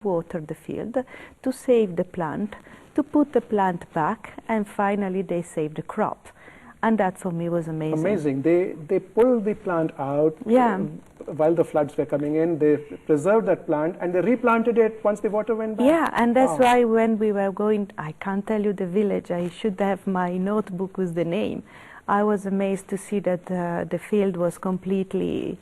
water the field, to save the plant, to put the plant back, and finally they saved the crop. And that for me was amazing. Amazing. They pulled the plant out while the floods were coming in. They preserved that plant and they replanted it once the water went back. Yeah, and that's why when we were going, I can't tell you the village, I should have my notebook with the name. I was amazed to see that the field was completely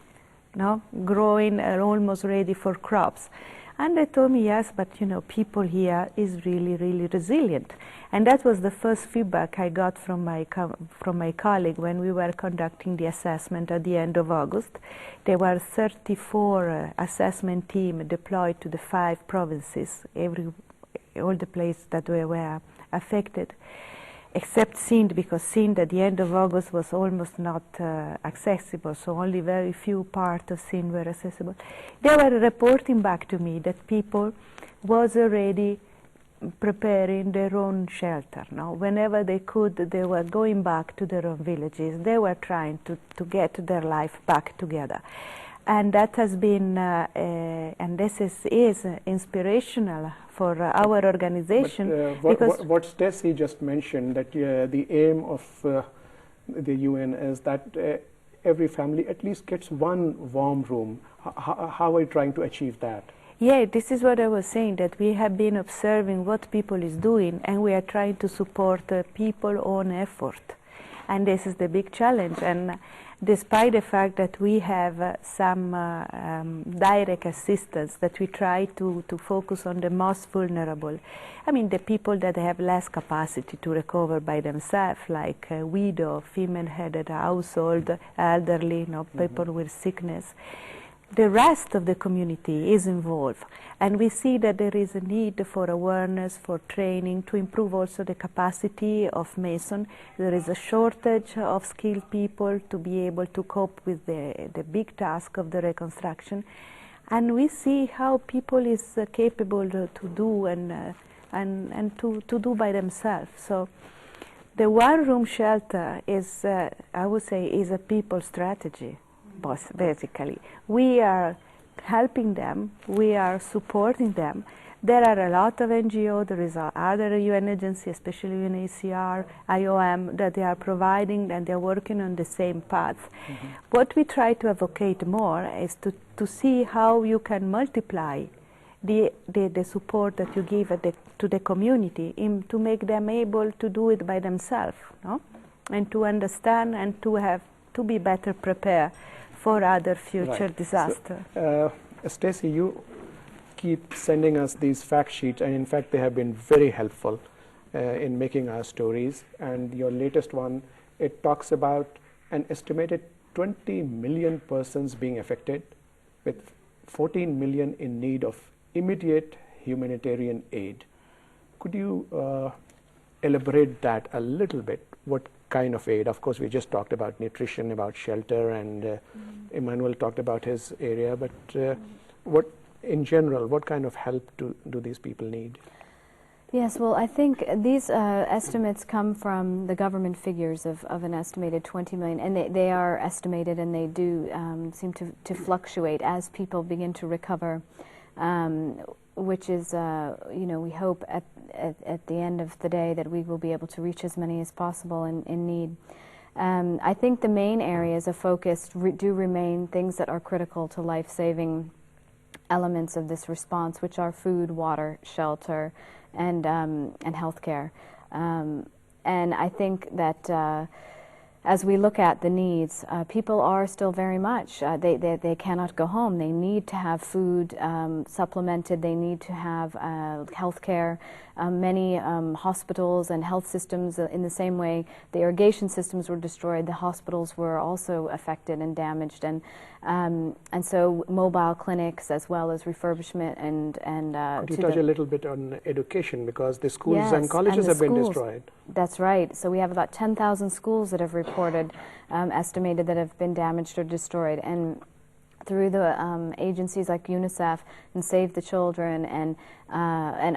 growing and almost ready for crops. And they told me, yes, but people here is really, really resilient. And that was the first feedback I got from my colleague when we were conducting the assessment at the end of August. There were 34 assessment teams deployed to the 5 provinces, all the places that were affected, except Sindh, because Sindh at the end of August was almost not accessible, so only very few parts of Sindh were accessible. They were reporting back to me that people was already preparing their own shelter. Whenever they could, they were going back to their own villages. They were trying to get their life back together. And that has been, and this is inspirational for our organization. But, what Stacey just mentioned, that the aim of the UN is that every family at least gets one warm room. How are you trying to achieve that? Yeah, this is what I was saying, that we have been observing what people is doing, and we are trying to support people's own effort. And this is the big challenge. And despite the fact that we have some direct assistance, that we try to focus on the most vulnerable. I mean, the people that have less capacity to recover by themselves, like widow, female-headed household, elderly, people with sickness. The rest of the community is involved, and we see that there is a need for awareness, for training, to improve also the capacity of Mason. There is a shortage of skilled people to be able to cope with the big task of the reconstruction, and we see how people is capable to do and to do by themselves. So the one-room shelter is, I would say, is a people strategy. Basically, we are helping them, we are supporting them. There are a lot of NGOs, there is other UN agencies, especially UNHCR, IOM, that they are providing and they are working on the same path. What we try to advocate more is to see how you can multiply the support that you give to the community to make them able to do it by themselves, and to understand and to be better prepared for other future disasters. So, Stacey, you keep sending us these fact sheets, and in fact they have been very helpful in making our stories. And your latest one, it talks about an estimated 20 million persons being affected, with 14 million in need of immediate humanitarian aid. Could you elaborate that a little bit? What kind of aid? Of course, we just talked about nutrition, about shelter, and Emmanuel talked about his area, but what, in general, what kind of help do these people need? Yes, well, I think these estimates come from the government figures of an estimated 20 million, and they are estimated, and they do seem to fluctuate as people begin to recover, which is, we hope at the end of the day that we will be able to reach as many as possible in need. I think the main areas of focus do remain things that are critical to life-saving elements of this response, which are food, water, shelter, and healthcare. And I think that as we look at the needs, people are still very much, they cannot go home. They need to have food supplemented. They need to have health care. Many hospitals and health systems, in the same way the irrigation systems were destroyed, the hospitals were also affected and damaged. And so mobile clinics as well as refurbishment and could you touch a little bit on education, because the schools and colleges have been destroyed? That's right. So we have about 10,000 schools that have reported, estimated that have been damaged or destroyed. And through the agencies like UNICEF and Save the Children and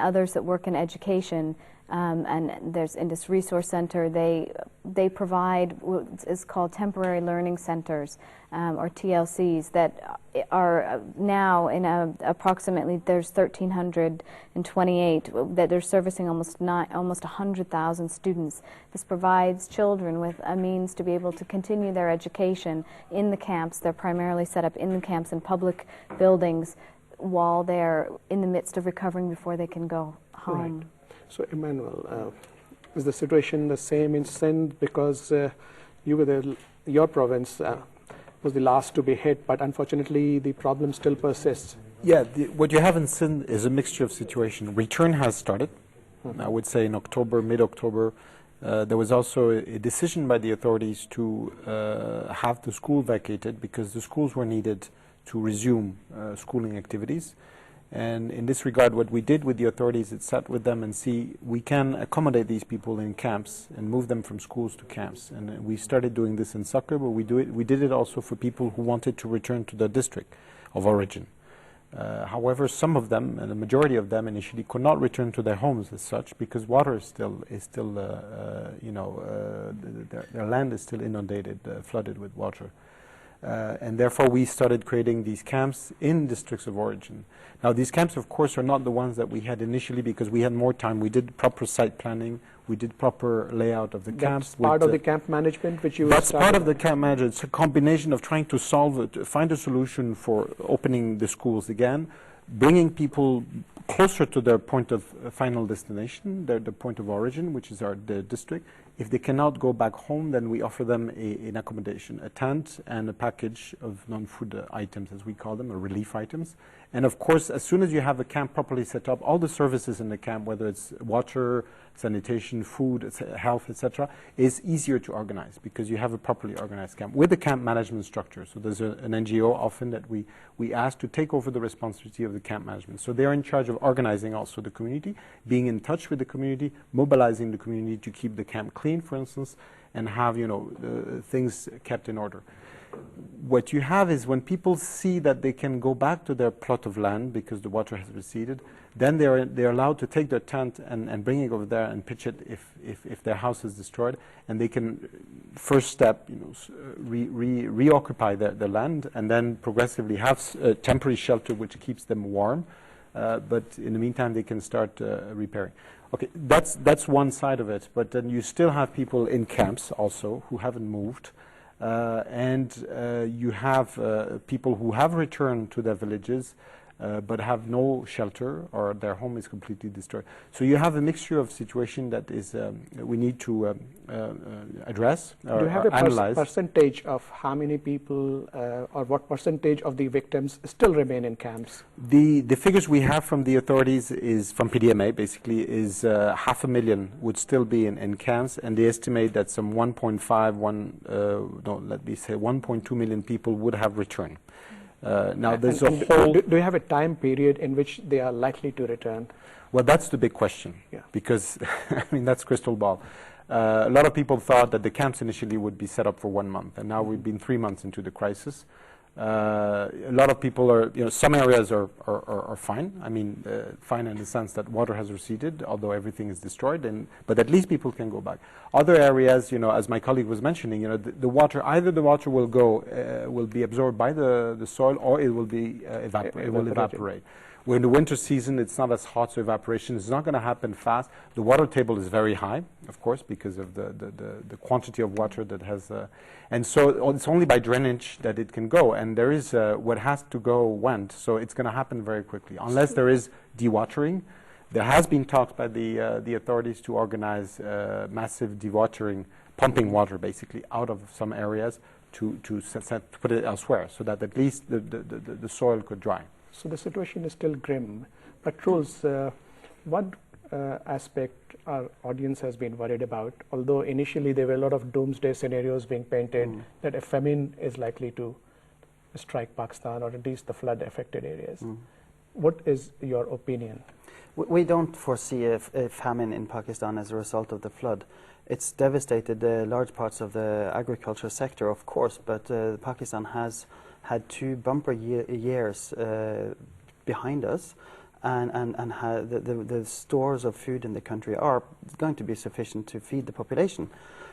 others that work in education, and there's in this resource center they provide what is called temporary learning centers, or TLCs, that are now in approximately there's 1,328 that they're servicing almost 100,000 students. This provides children with a means to be able to continue their education in the camps. They're primarily set up in the camps in public buildings while they're in the midst of recovering before they can go home. Right. So, Emmanuel, is the situation the same in Sindh? Because you were your province was the last to be hit, but unfortunately the problem still persists. Yeah, what you have in Sindh is a mixture of situation. Return has started, I would say in October, mid-October. There was also a decision by the authorities to have the school vacated because the schools were needed to resume schooling activities. And in this regard, what we did with the authorities is sat with them and see we can accommodate these people in camps and move them from schools to camps. And we started doing this in soccer, but we did it also for people who wanted to return to their district of origin. However, some of them, and the majority of them initially, could not return to their homes as such because water is still their land is still inundated, flooded with water. And therefore we started creating these camps in districts of origin. Now these camps of course are not the ones that we had initially because we had more time. We did proper site planning, we did proper layout of the camps. That's part of the camp management which you That's part of the camp management. It's a combination of trying to solve it, find a solution for opening the schools again, bringing people closer to their point of final destination, the point of origin, which is the district. If they cannot go back home, then we offer them an accommodation, a tent and a package of non-food items, as we call them, or relief items. And of course, as soon as you have a camp properly set up, all the services in the camp, whether it's water, sanitation, food, health, etc., is easier to organize because you have a properly organized camp with a camp management structure. So there's an NGO often that we ask to take over the responsibility of the camp management. So they're in charge of organizing also the community, being in touch with the community, mobilizing the community to keep the camp clean, for instance, and have things kept in order. What you have is when people see that they can go back to their plot of land because the water has receded, then they're allowed to take their tent and bring it over there and pitch it if their house is destroyed, and they can first step reoccupy their land and then progressively have a temporary shelter which keeps them warm, but in the meantime they can start repairing. Okay, that's one side of it, but then you still have people in camps also who haven't moved. You have people who have returned to their villages but have no shelter or their home is completely destroyed. So you have a mixture of situation that is we need to address or Do you have analyze. A percentage of how many people or what percentage of the victims still remain in camps? The figures we have from the authorities is from PDMA basically is 500,000 would still be in camps, and they estimate that some 1.2 million people would have returned. Now there's a whole. Do you have a time period in which they are likely to return? Well, that's the big question, because I mean that's crystal ball. A lot of people thought that the camps initially would be set up for 1 month, and now we've been 3 months into the crisis. A lot of people are, some areas are fine. I mean, fine in the sense that water has receded, although everything is destroyed, but at least people can go back. Other areas, as my colleague was mentioning, the water, either the water will will be absorbed by the soil, or it will be evaporate. We're in the winter season, it's not as hot, so evaporation is not going to happen fast. The water table is very high, of course, because of the quantity of water that has, and so it's only by drainage that it can go, and there is, what has to go went, so it's going to happen very quickly, unless there is dewatering. There has been talks by the authorities to organize massive dewatering, pumping water basically out of some areas to put it elsewhere, so that at least the soil could dry. So the situation is still grim. But Truls, what aspect our audience has been worried about? Although initially there were a lot of doomsday scenarios being painted that a famine is likely to strike Pakistan, or at least the flood-affected areas. What is your opinion? We don't foresee a famine in Pakistan as a result of the flood. It's devastated large parts of the agriculture sector, of course, but Pakistan has had 2 bumper years behind us, and the stores of food in the country are going to be sufficient to feed the population.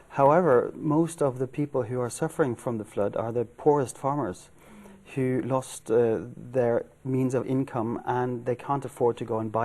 However, most of the people who are suffering from the flood are the poorest farmers who lost their means of income, and they can't afford to go and buy